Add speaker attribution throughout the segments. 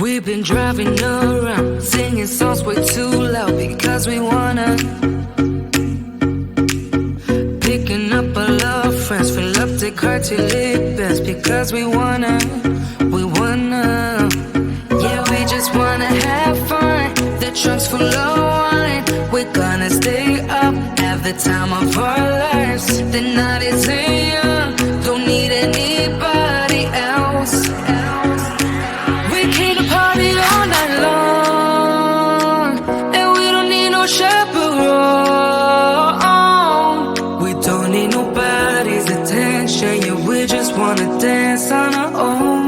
Speaker 1: We've been driving around, singing songs way too loud because we wanna. Picking up our love friends, fill up the car till it bends because we wanna. Yeah, we just wanna have fun. The trunk's full of wine. We're gonna stay up, have the time of our lives. The night is young, don't need anybody else. We came to party all night long, and we don't need no chaperone. We don't need nobody's attention, yeah, we just wanna dance on our own.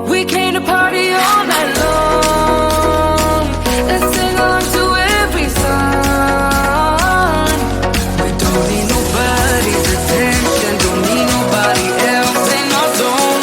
Speaker 1: We came to party all night long and sing on to every song. We don't need nobody's attention, don't need nobody else in our zone.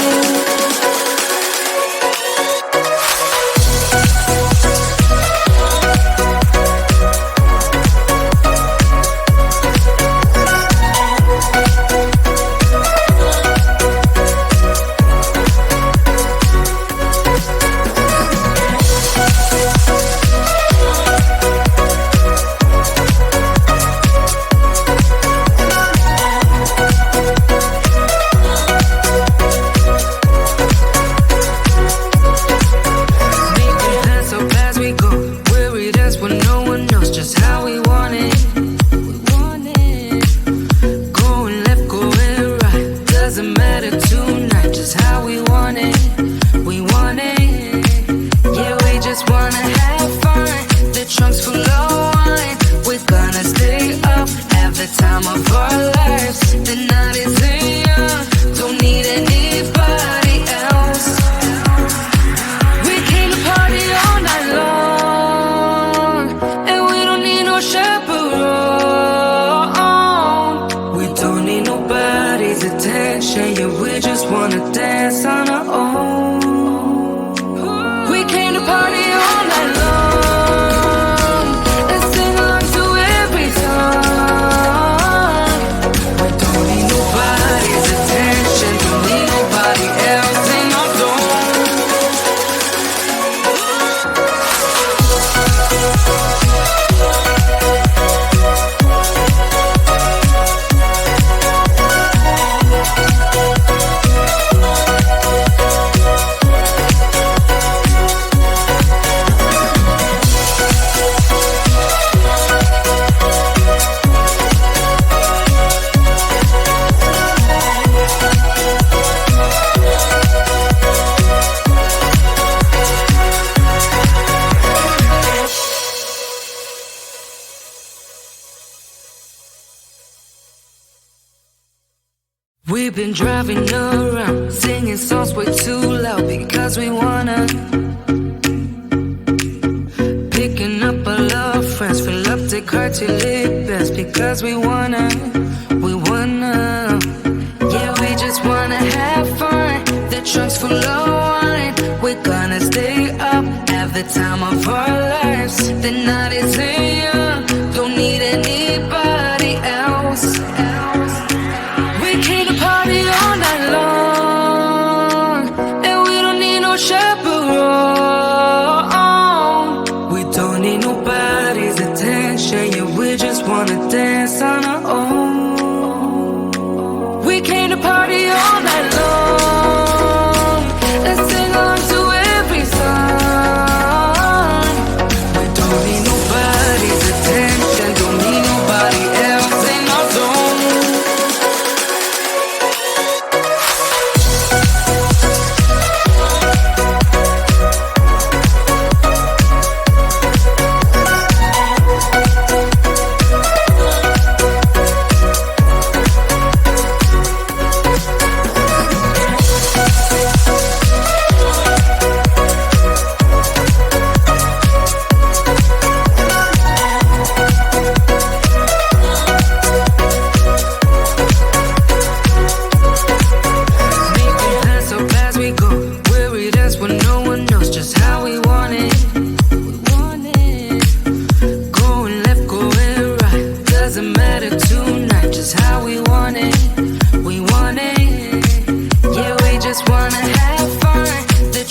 Speaker 1: We've been driving around, singing songs way too loud because we wanna. Picking up our love friends, fill up the car till it bends because we wanna. Yeah, we just wanna have fun. The trunk's full of wine. We're gonna stay up, have the time of our lives. The night is young, don't need anybody else. We came to party all night long, and we don't need no chaperone. We don't need nobody's attention, yeah, we just wanna dance on our own. We came to party all night long and sing on to every song. We don't need nobody's attention, don't need nobody else in our zone.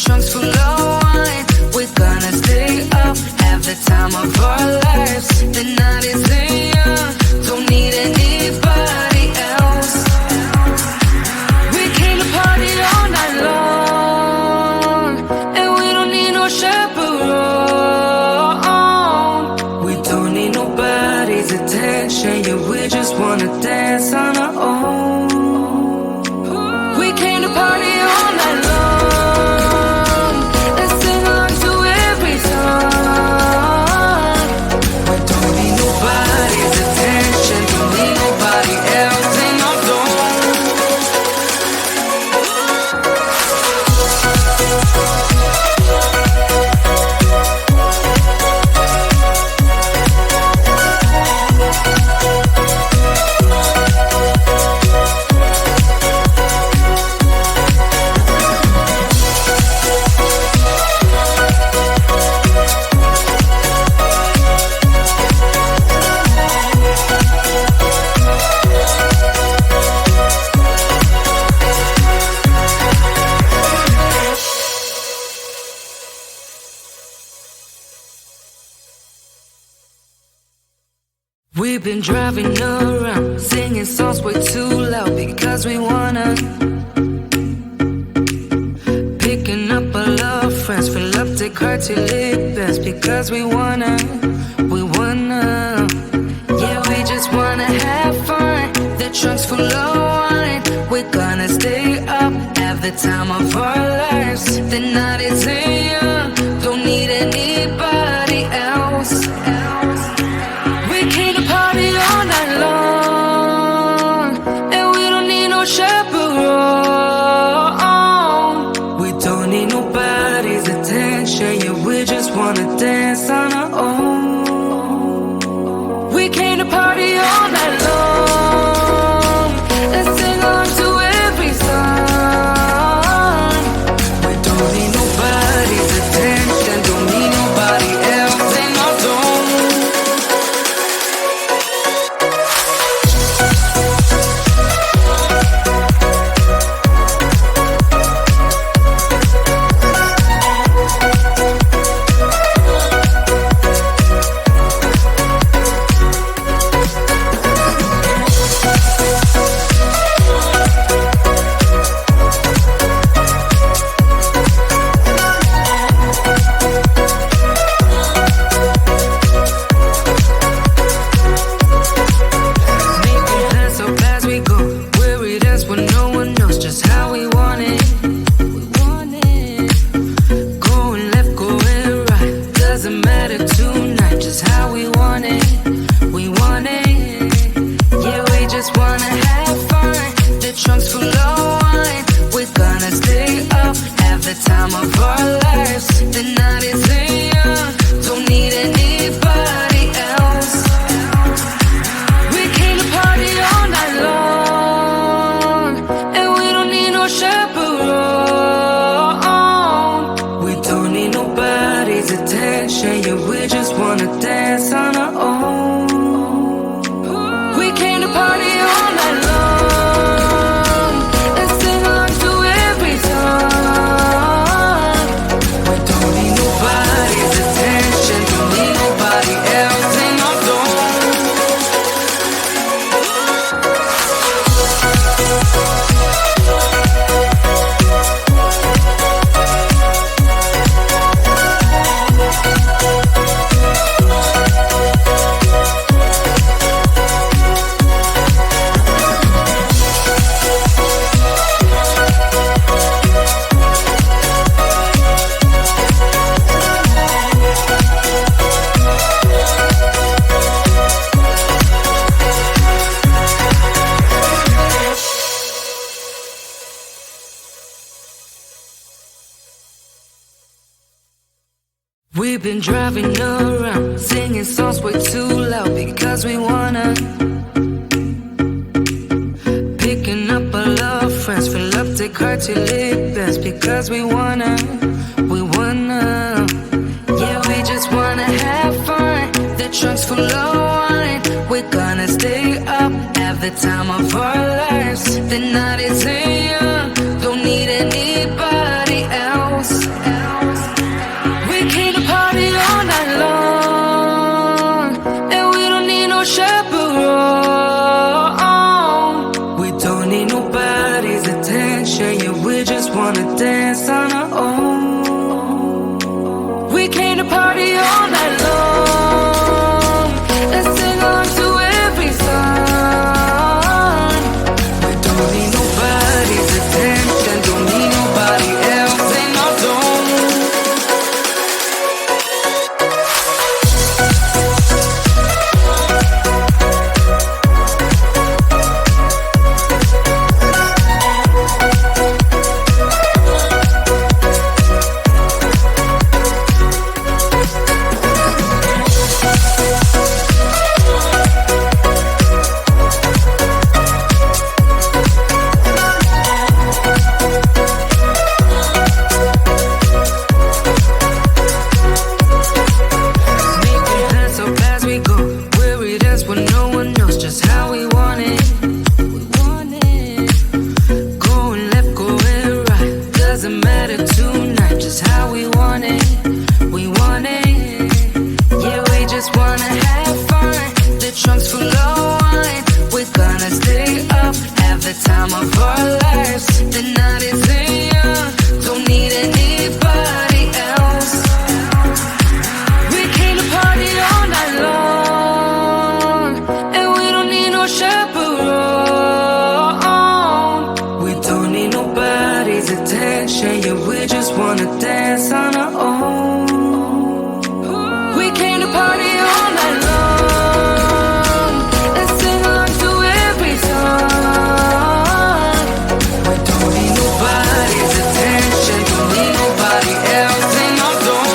Speaker 1: Trunks full We've been driving around, singing songs way too loud because we wanna. Picking up all our friends, fill up the car till it bends because we wanna. Yeah, we just wanna have fun. The trunk's full of wine. We're gonna stay up, have the time of our lives. The night is young, don't need anybody else. We came to party all night long, and we don't need no chaperone. We don't need nobody's attention, yeah, we just wanna dance on our own. We came to party all night long and sing along to every song. We don't need nobody's attention, don't need nobody else in our zone. We've been driving around, singing songs way too loud because we wanna. Picking up all our friends, fill up the car till it bends because we wanna. Yeah, we just wanna have fun. The trunk's full of wine. We're gonna stay up, have the time of our lives. The night is young, don't need anybody else. We came to party all night long, and we don't need no chaperone. We don't need nobody's attention, yeah, we just wanna dance on our own. We came to party all night long and sing along to every song. We don't need nobody dance on our own. We came to party all night long and sing along to every song. We don't need nobody's attention, don't need nobody else in our zone.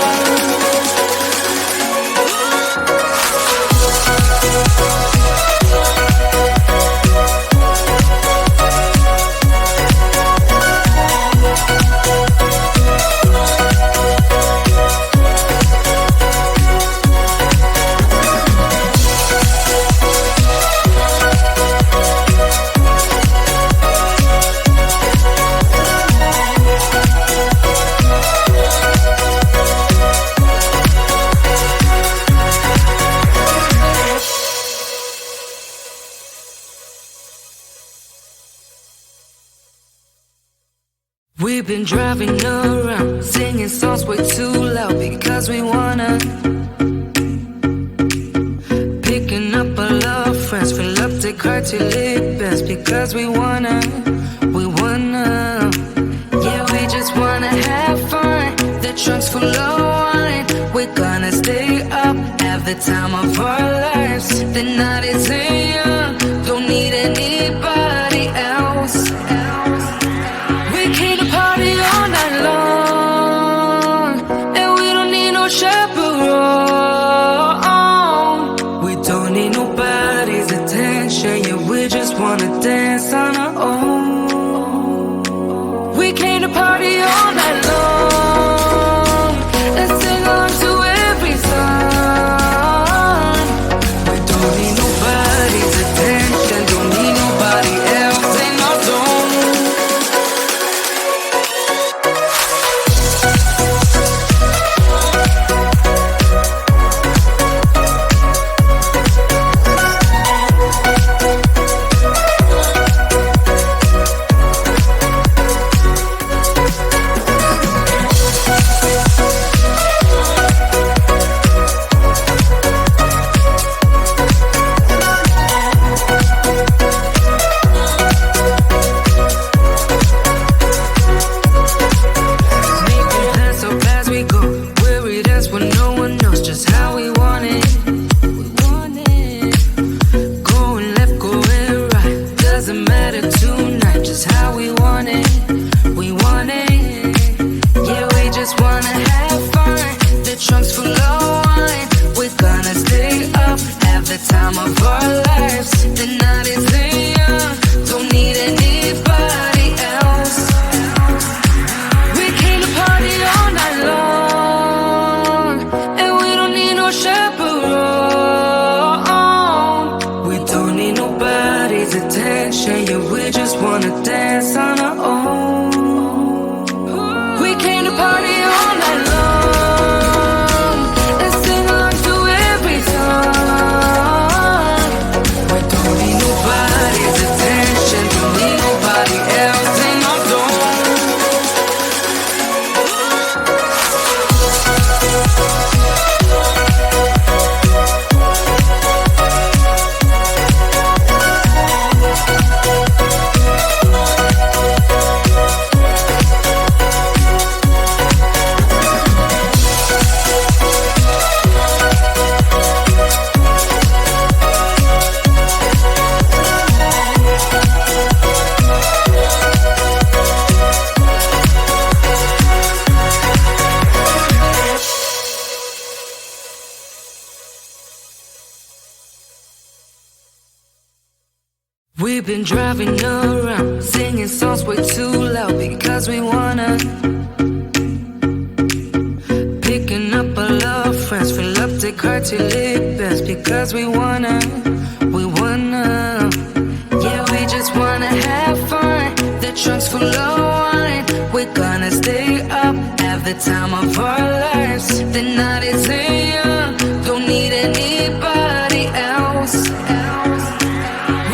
Speaker 1: We've been driving around, singing songs way too loud because we wanna. Picking up all our friends, fill up the car till it bends because we wanna. Yeah, we just wanna have fun. The trunk's full of wine. We're gonna stay up, have the time of our lives. The night is young, don't need anybody else. We came to party all night long, and we don't need no chaperone. We don't need nobody's attention, yeah, we just wanna dance on our own. We came to party all night long and sing along to every song. We don't need nobody's attention, don't need nobody else in our zone. We've been driving around, singing songs way too loud because we wanna. Picking up all our friends, fill up the car till it bends because we wanna. Yeah, we just wanna have fun. The trunk's full of wine. We're gonna stay up, have the time of our lives. The night is young, don't need anybody else.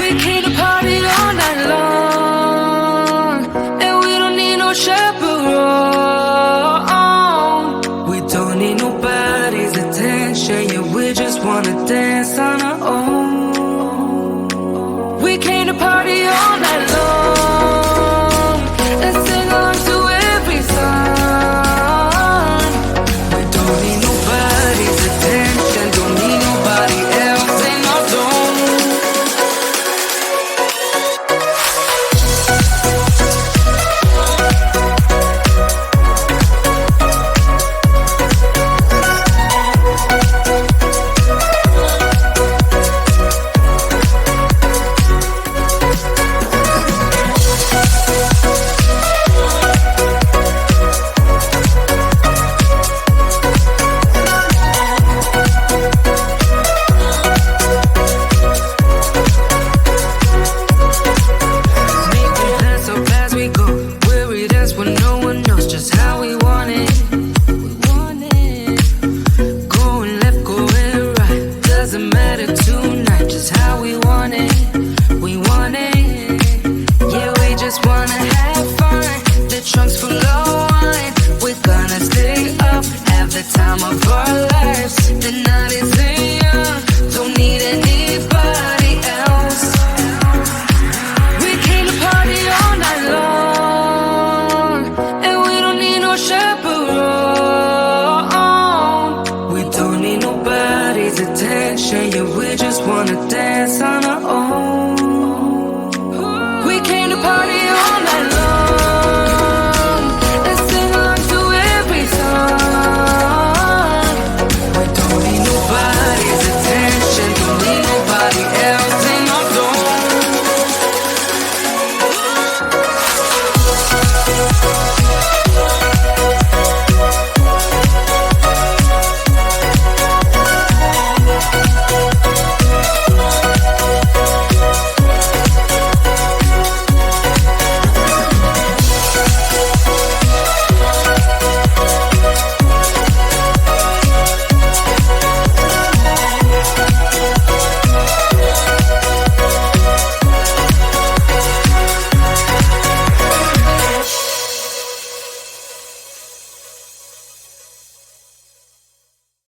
Speaker 1: We came to party all night long, and we don't need no chaperone. We don't need nobody's attention, yeah, we just wanna dance on our own. We came to party all night long and sing along to every song. the time of our lives. The night is young, don't need anybody else. We came to party all night long, and we don't need no chaperone. We don't need nobody's attention, yeah, we just wanna dance on